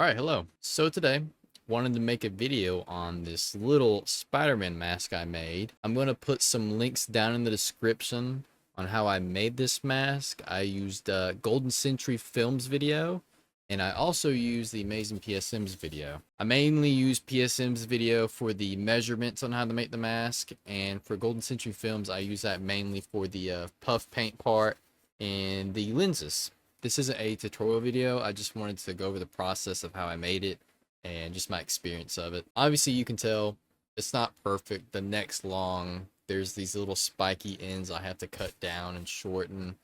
Alright, hello. So today, wanted to make a video on this little Spider-Man mask I made. I'm going to put some links down in the description on how I made this mask. I used Golden Century Films video, and I also used the Amazing PSM's video. I mainly use PSM's video for the measurements on how to make the mask, and for Golden Century Films, I use that mainly for the puff paint part and the lenses. This isn't a tutorial video. I just wanted to go over the process of how I made it and just my experience of it. Obviously, you can tell it's not perfect. The neck's long. There's these little spiky ends I have to cut down and shorten.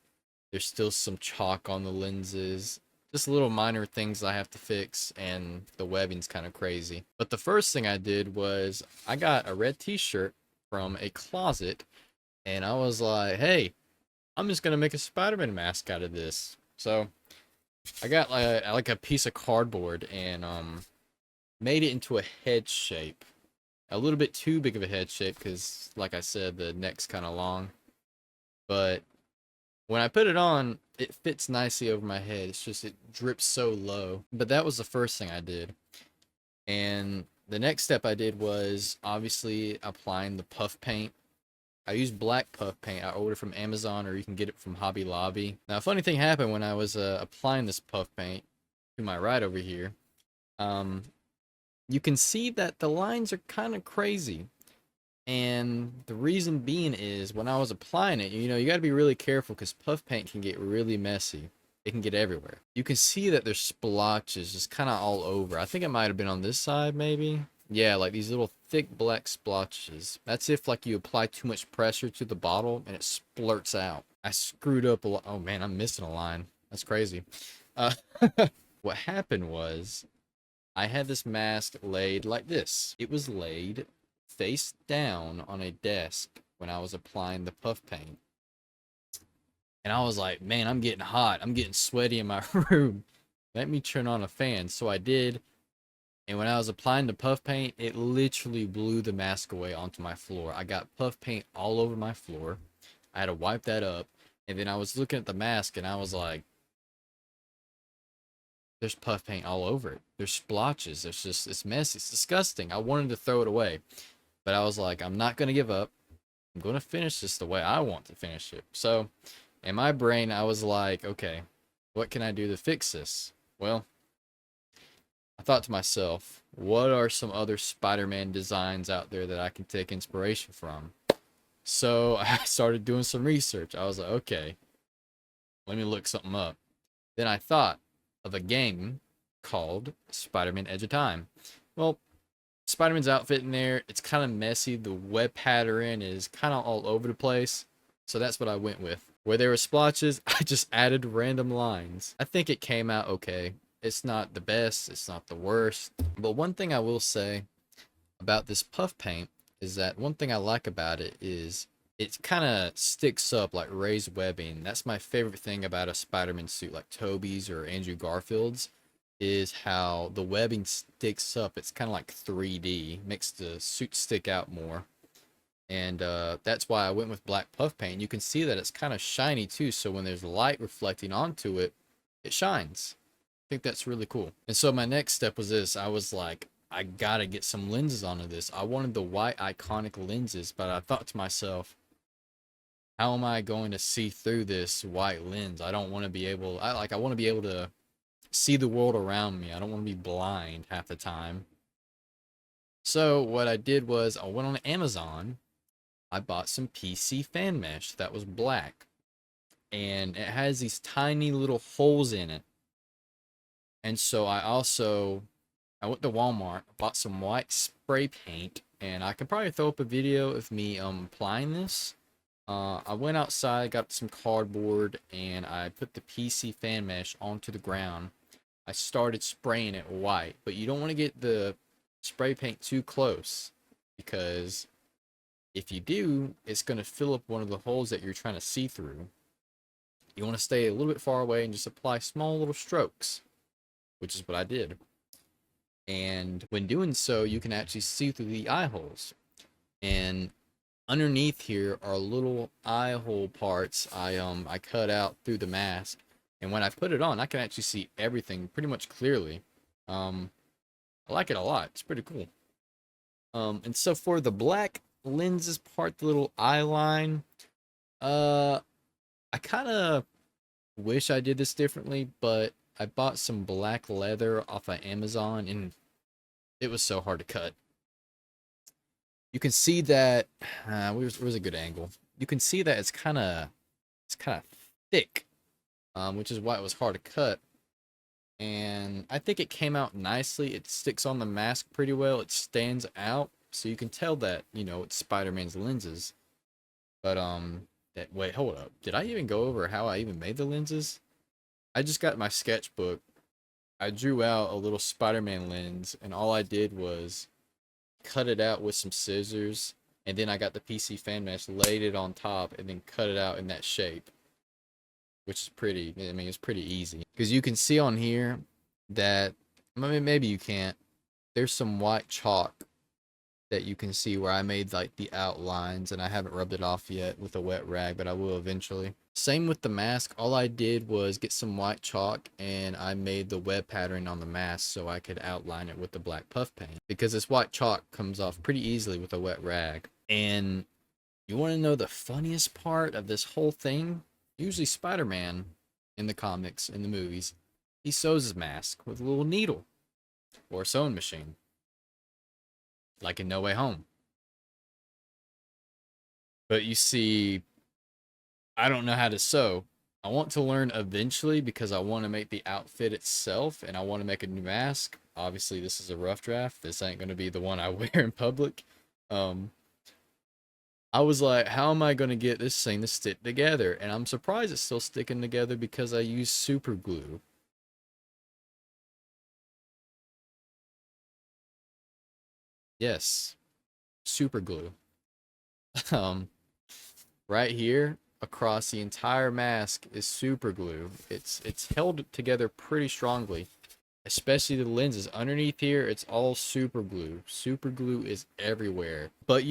There's still some chalk on the lenses. Just little minor things I have to fix, and the webbing's kind of crazy. But the first thing I did was I got a red t-shirt from a closet, and I was like, hey, I'm just gonna make a Spider-Man mask out of this. So I got like a piece of cardboard and made it into a head shape. A little bit too big of a head shape because, like I said, the neck's kind of long. But when I put it on, it fits nicely over my head. It's just it drips so low. But that was the first thing I did. And the next step I did was obviously applying the puff paint. I used black puff paint. I ordered from Amazon, or you can get it from Hobby Lobby. Now, a funny thing happened when I was applying this puff paint to my right over here. You can see that the lines are kind of crazy. And the reason being is when I was applying it, you got to be really careful because puff paint can get really messy. It can get everywhere. You can see that there's splotches just kind of all over. I think it might have been on this side, maybe. Yeah, like these little thick black splotches. That's if like you apply too much pressure to the bottle and it splurts out. I screwed up a lot. Oh man, I'm missing a line. That's crazy. Uh, what happened was I had this mask laid like this. It was laid face down on a desk when I was applying the puff paint. And I was like, man, I'm getting hot. I'm getting sweaty in my room. Let me turn on a fan. So I did. And when I was applying the puff paint, it literally blew the mask away onto my floor. I got puff paint all over my floor. I had to wipe that up. And then I was looking at the mask and I was like, there's puff paint all over it. There's splotches. It's messy. It's disgusting. I wanted to throw it away. But I was like, I'm not going to give up. I'm going to finish this the way I want to finish it. So in my brain, I was like, okay, what can I do to fix this? Well, I thought to myself, what are some other Spider-Man designs out there that I can take inspiration from? So I started doing some research. I was like, okay, let me look something up. Then I thought of a game called Spider-Man Edge of Time. Well, Spider-Man's outfit in there, it's kind of messy. The web pattern is kind of all over the place. So that's what I went with. Where there were splotches, I just added random lines. I think it came out okay. It's not the best, it's not the worst. But one thing I will say about this puff paint is that one thing I like about it is it kind of sticks up like raised webbing. That's my favorite thing about a Spider-Man suit like Tobey's or Andrew Garfield's, is how the webbing sticks up. It's kind of like 3D, makes the suit stick out more. And that's why I went with black puff paint. You can see that it's kind of shiny too, so when there's light reflecting onto it, it shines. I think that's really cool. And so my next step was this. I was like, I gotta get some lenses onto this. I wanted the white iconic lenses, but I thought to myself, how am I going to see through this white lens? I don't want to be able, I want to be able to see the world around me. I don't want to be blind half the time. So what I did was I went on Amazon. I bought some PC fan mesh that was black, and it has these tiny little holes in it. And so I went to Walmart, bought some white spray paint, and I could probably throw up a video of me applying this. I went outside, got some cardboard, and I put the PC fan mesh onto the ground. I started spraying it white, but you don't want to get the spray paint too close, because if you do, it's going to fill up one of the holes that you're trying to see through. You want to stay a little bit far away and just apply small little strokes, which is what I did. And when doing so, you can actually see through the eye holes. And underneath here are little eye hole parts I cut out through the mask. And when I put it on, I can actually see everything pretty much clearly. Um, I like it a lot. It's pretty cool. And so for the black lenses part, the little eye line, uh, I kind of wish I did this differently, but I bought some black leather off of Amazon and it was so hard to cut. You can see that, where's a good angle? You can see that it's kind of thick, which is why it was hard to cut. And I think it came out nicely. It sticks on the mask pretty well. It stands out, so you can tell that, it's Spider-Man's lenses. But wait, hold up. Did I even go over how I even made the lenses? I just got my sketchbook. I drew out a little Spider-Man lens, and all I did was cut it out with some scissors, and then I got the PC fan mesh, laid it on top, and then cut it out in that shape, which is pretty. I mean, it's pretty easy because you can see on here that, I mean, maybe you can't. There's some white chalk that you can see where I made like the outlines, and I haven't rubbed it off yet with a wet rag, but I will eventually. Same with the mask. All I did was get some white chalk and I made the web pattern on the mask so I could outline it with the black puff paint, because this white chalk comes off pretty easily with a wet rag. And you want to know the funniest part of this whole thing? Usually Spider-Man in the comics, in the movies, he sews his mask with a little needle or a sewing machine, like in No Way Home. But you see, I don't know how to sew. I want to learn eventually because I want to make the outfit itself and I want to make a new mask. Obviously, this is a rough draft. This ain't going to be the one I wear in public. Um, I was like, how am I going to get this thing to stick together? And I'm surprised it's still sticking together because I use super glue. Yes, super glue. Um, right here across the entire mask is super glue. It's held together pretty strongly, especially the lenses. Underneath here, it's all super glue. Super glue is everywhere. But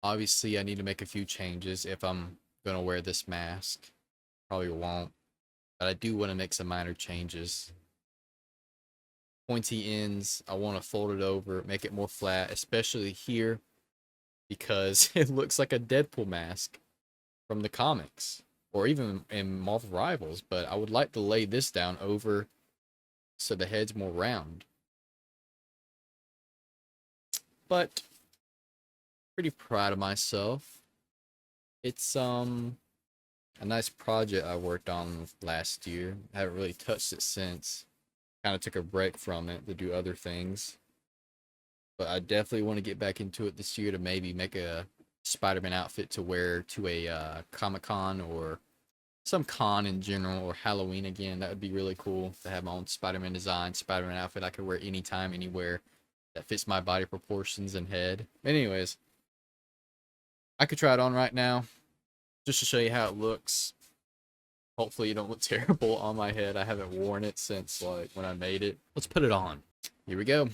obviously I need to make a few changes if I'm gonna wear this mask. Probably won't, but I do want to make some minor changes. Pointy ends, I want to fold it over, make it more flat, especially here because it looks like a Deadpool mask from the comics or even in Marvel Rivals, but I would like to lay this down over so the head's more round. But pretty proud of myself. It's a nice project I worked on last year. I haven't really touched it since. Kind of took a break from it to do other things. But I definitely want to get back into it this year to maybe make a Spider-Man outfit to wear to a Comic-Con or some con in general, or Halloween again. That would be really cool to have my own Spider-Man design, Spider-Man outfit I could wear anytime, anywhere that fits my body proportions and head. Anyways, I could try it on right now just to show you how it looks. Hopefully, it don't look terrible on my head. I haven't worn it since like when I made it. Let's put it on. Here we go.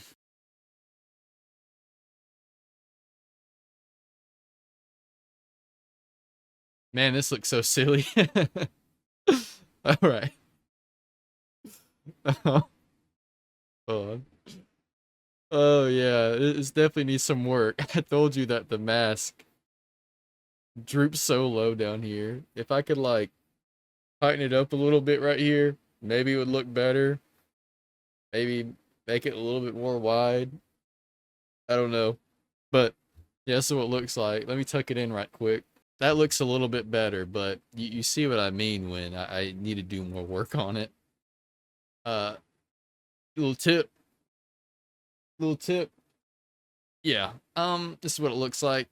Man, this looks so silly. All right. Hold on. Oh yeah, it definitely needs some work. I told you that the mask droops so low down here. If I could like tighten it up a little bit right here, maybe it would look better. Maybe make it a little bit more wide. I don't know. But yeah, that's what it looks like. Let me tuck it in right quick. That looks a little bit better, but you see what I mean when I need to do more work on it. Uh, little tip, little tip. Yeah, this is what it looks like.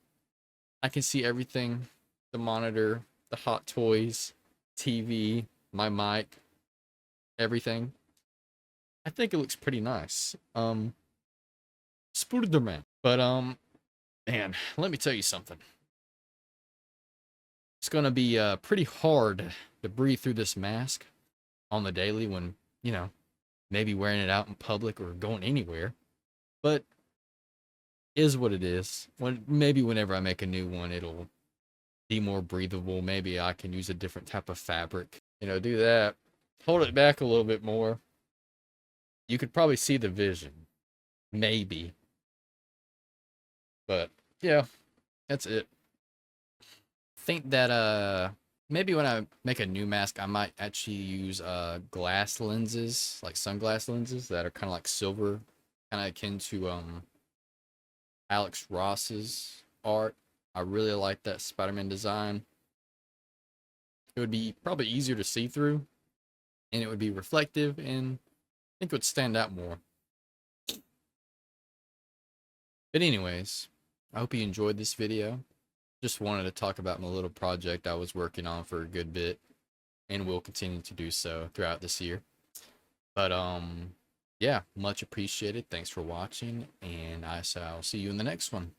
I can see everything, the monitor, the hot toys, TV, my mic, everything. I think it looks pretty nice. Spider-Man. But man, let me tell you something. It's gonna be pretty hard to breathe through this mask on the daily when, maybe wearing it out in public or going anywhere. But is what it is. Maybe whenever I make a new one, it'll be more breathable. Maybe I can use a different type of fabric. Do that. Hold it back a little bit more. You could probably see the vision, maybe. But yeah, that's it. Think that maybe when I make a new mask, I might actually use glass lenses, like sunglass lenses that are kind of like silver, kind of akin to Alex Ross's art. I really like that Spider-Man design. It would be probably easier to see through, and it would be reflective, and I think it would stand out more. But anyways, I hope you enjoyed this video. Just wanted to talk about my little project I was working on for a good bit, and will continue to do so throughout this year. But yeah, much appreciated. Thanks for watching, and I'll see you in the next one.